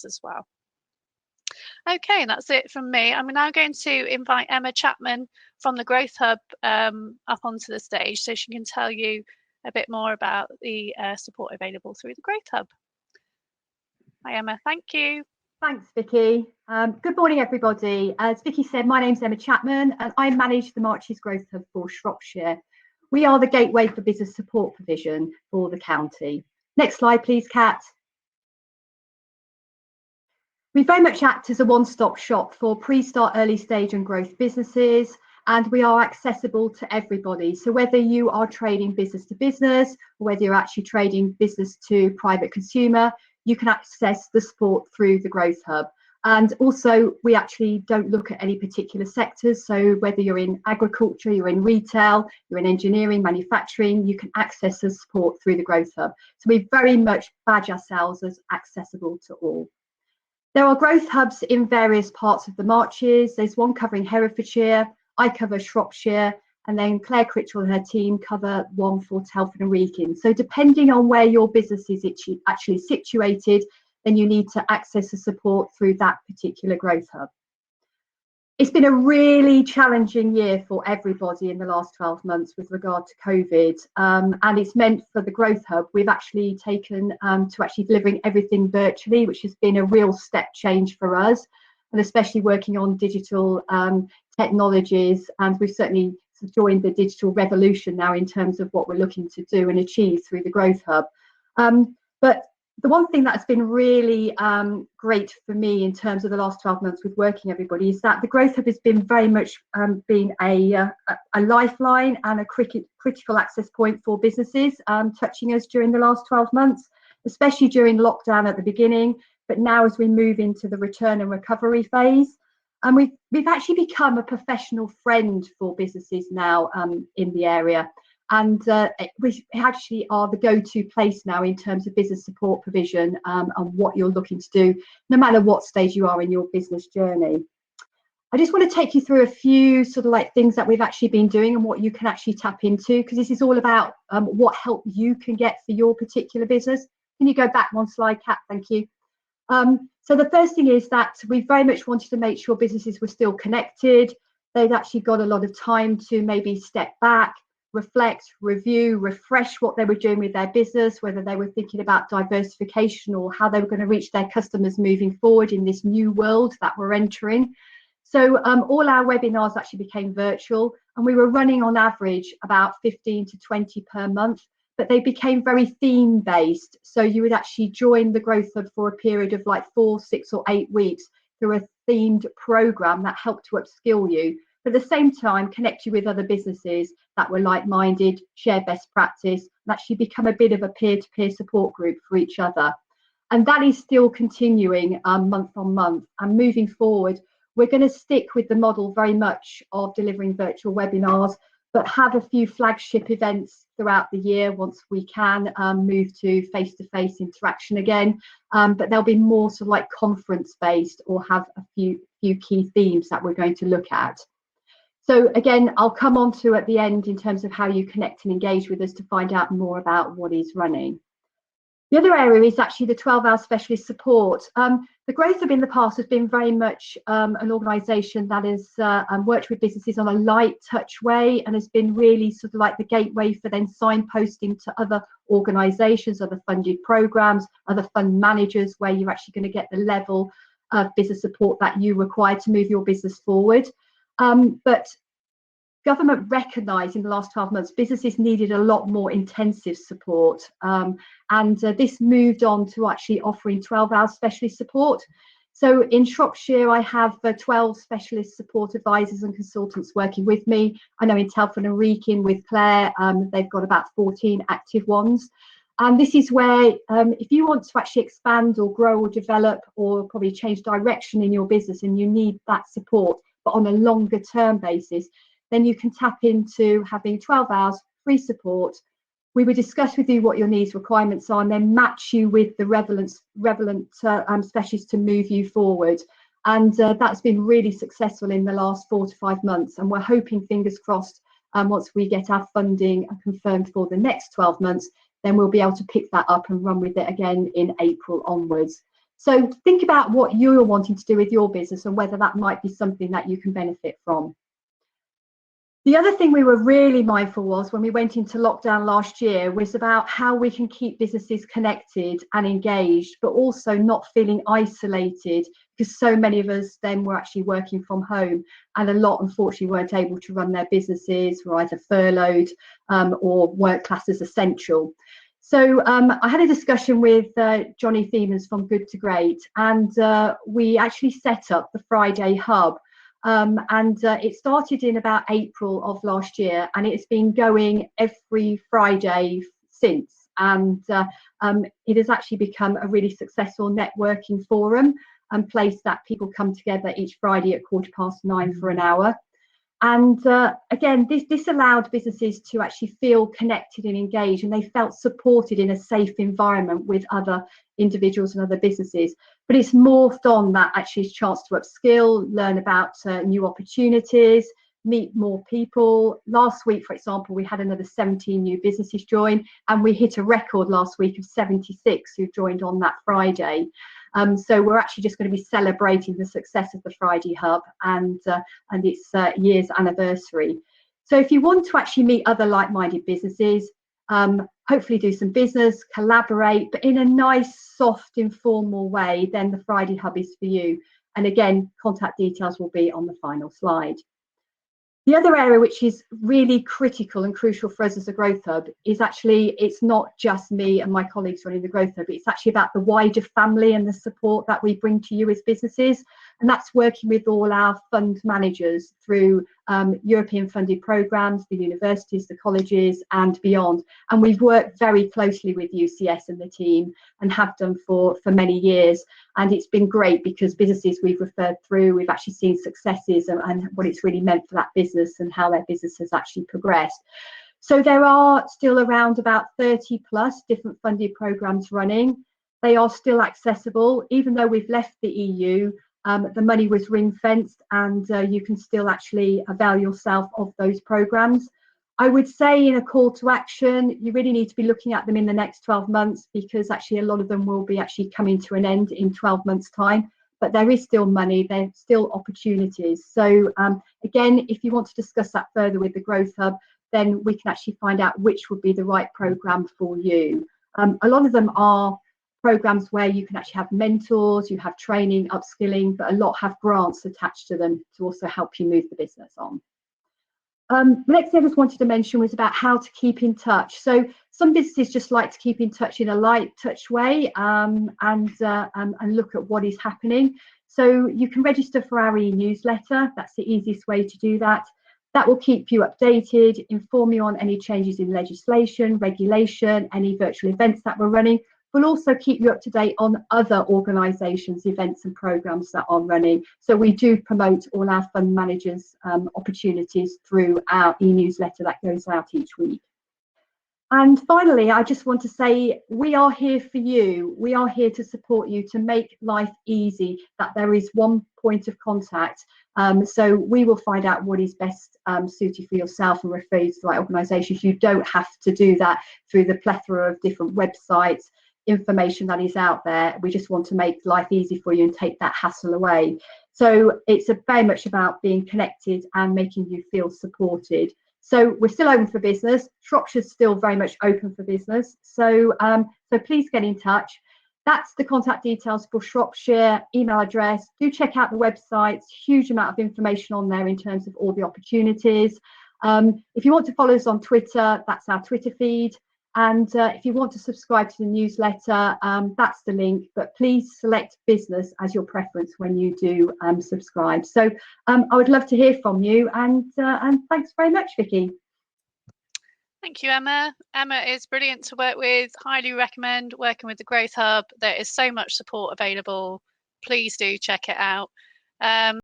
as well. Okay, and that's it from me. I'm now going to invite Emma Chapman from the Growth Hub up onto the stage so she can tell you a bit more about the support available through the Growth Hub. Hi Emma, thank you. Thanks, Vicky. Good morning, everybody. As Vicky said, my name's Emma Chapman and I manage the Marches Growth Hub for Shropshire. We are the gateway for business support provision for the county. Next slide, please, Kat. We very much act as a one-stop shop for pre-start, early stage and growth businesses, and we are accessible to everybody. So whether you are trading business to business, or whether you're actually trading business to private consumer, you can access the support through the Growth Hub. And also, we actually don't look at any particular sectors. So whether you're in agriculture, you're in retail, you're in engineering, manufacturing, you can access the support through the Growth Hub. So we very much badge ourselves as accessible to all. There are growth hubs in various parts of the Marches. There's one covering Herefordshire, I cover Shropshire, and then Claire Critchell and her team cover one for Telford and Wrekin. So depending on where your business is actually situated, then you need to access the support through that particular growth hub. It's been a really challenging year for everybody in the last 12 months with regard to COVID, and it's meant for the Growth Hub, we've actually taken to actually delivering everything virtually, which has been a real step change for us, and especially working on digital technologies, and we've certainly joined the digital revolution now in terms of what we're looking to do and achieve through the Growth Hub. But the one thing that's been really great for me in terms of the last 12 months with working everybody is that the Growth Hub has been very much been a lifeline and a critical access point for businesses touching us during the last 12 months, especially during lockdown at the beginning, but now as we move into the return and recovery phase. And we've actually become a professional friend for businesses now in the area. And we actually are the go-to place now in terms of business support provision and what you're looking to do, no matter what stage you are in your business journey. I just want to take you through a few sort of like things that we've actually been doing and what you can actually tap into, because this is all about what help you can get for your particular business. Can you go back one slide, Kat? Thank you. So the first thing is that we very much wanted to make sure businesses were still connected. They'd actually got a lot of time to maybe step back, reflect, review, refresh what they were doing with their business, whether they were thinking about diversification or how they were going to reach their customers moving forward in this new world that we're entering. So all our webinars actually became virtual, and we were running on average about 15 to 20 per month, but they became very theme based. So you would actually join the Growth Hub for a period of like 4, 6 or 8 weeks through a themed program that helped to upskill you. But at the same time, connect you with other businesses that were like-minded, share best practice, and actually become a bit of a peer-to-peer support group for each other. And that is still continuing month on month. And moving forward, we're going to stick with the model very much of delivering virtual webinars, but have a few flagship events throughout the year once we can move to face-to-face interaction again. But there'll be more sort of like conference-based or have a few key themes that we're going to look at. So again, I'll come on to at the end in terms of how you connect and engage with us to find out more about what is running. The other area is actually the 12-hour specialist support. The Growth Hub in the past has been very much an organisation that has worked with businesses on a light touch way and has been really sort of like the gateway for then signposting to other organisations, other funded programmes, other fund managers, where you're actually going to get the level of business support that you require to move your business forward. But government recognised in the last 12 months businesses needed a lot more intensive support, and this moved on to actually offering 12-hour specialist support. So in Shropshire, I have 12 specialist support advisors and consultants working with me. I know in Telford and Wrekin with Claire, they've got about 14 active ones. And this is where if you want to actually expand or grow or develop or probably change direction in your business and you need that support, but on a longer term basis, then you can tap into having 12 hours free support. We will discuss with you what your needs, requirements are, and then match you with the relevant specialists to move you forward. And that's been really successful in the last 4 to 5 months. And we're hoping, fingers crossed, once we get our funding confirmed for the next 12 months, then we'll be able to pick that up and run with it again in April onwards. So think about what you're wanting to do with your business and whether that might be something that you can benefit from. The other thing we were really mindful was when we went into lockdown last year was about how we can keep businesses connected and engaged, but also not feeling isolated, because so many of us then were actually working from home, and a lot unfortunately weren't able to run their businesses, were either furloughed or weren't classed as essential. So I had a discussion with Johnny Thiemens from Good to Great, and we actually set up the Friday Hub. It started in about April of last year, and it's been going every Friday since. And it has actually become a really successful networking forum and place that people come together each Friday at 9:15 for an hour. And again, this allowed businesses to actually feel connected and engaged, and they felt supported in a safe environment with other individuals and other businesses. But it's morphed on that actually a chance to upskill, learn about new opportunities, meet more people. Last week, for example, we had another 17 new businesses join, and we hit a record last week of 76 who joined on that Friday. So we're actually just going to be celebrating the success of the Friday Hub and its year's anniversary. So if you want to actually meet other like-minded businesses, hopefully do some business, collaborate, but in a nice, soft, informal way, then the Friday Hub is for you. And again, contact details will be on the final slide. The other area which is really critical and crucial for us as a Growth Hub is actually, it's not just me and my colleagues running the Growth Hub, it's actually about the wider family and the support that we bring to you as businesses. And that's working with all our fund managers through European funded programs, the universities, the colleges and beyond. And we've worked very closely with UCS and the team and have done for many years. And it's been great because businesses we've referred through, we've actually seen successes and what it's really meant for that business and how their business has actually progressed. So there are still around about 30 plus different funded programs running. They are still accessible, even though we've left the EU. The money was ring fenced, and you can still actually avail yourself of those programs. I would say in a call to action, you really need to be looking at them in the next 12 months, because actually a lot of them will be actually coming to an end in 12 months time, but there is still money, there's still opportunities. So again, if you want to discuss that further with the Growth Hub, then we can actually find out which would be the right program for you. A lot of them are programs where you can actually have mentors, you have training, upskilling, but a lot have grants attached to them to also help you move the business on. The next thing I just wanted to mention was about how to keep in touch. So some businesses just like to keep in touch in a light touch way and look at what is happening. So you can register for our e-newsletter. That's the easiest way to do that. That will keep you updated, inform you on any changes in legislation, regulation, any virtual events that we're running. We'll also keep you up to date on other organisations, events and programmes that are running. So we do promote all our fund managers' opportunities through our e-newsletter that goes out each week. And finally, I just want to say we are here for you. We are here to support you, to make life easy, that there is one point of contact. So we will find out what is best suited for yourself and refer you to the right organisations. You don't have to do that through the plethora of different websites, information that is out there. We just want to make life easy for you and take that hassle away. So it's very much about being connected and making you feel supported. So we're still open for business. Shropshire's still very much open for business. So so please get in touch. That's the contact details for Shropshire, email address. Do check out the website. Huge amount of information on there in terms of all the opportunities. If you want to follow us on Twitter, that's our Twitter feed. And if you want to subscribe to the newsletter, that's the link. But please select business as your preference when you do subscribe. So I would love to hear from you. And thanks very much, Vicky. Thank you, Emma. Emma is brilliant to work with. Highly recommend working with the Growth Hub. There is so much support available. Please do check it out.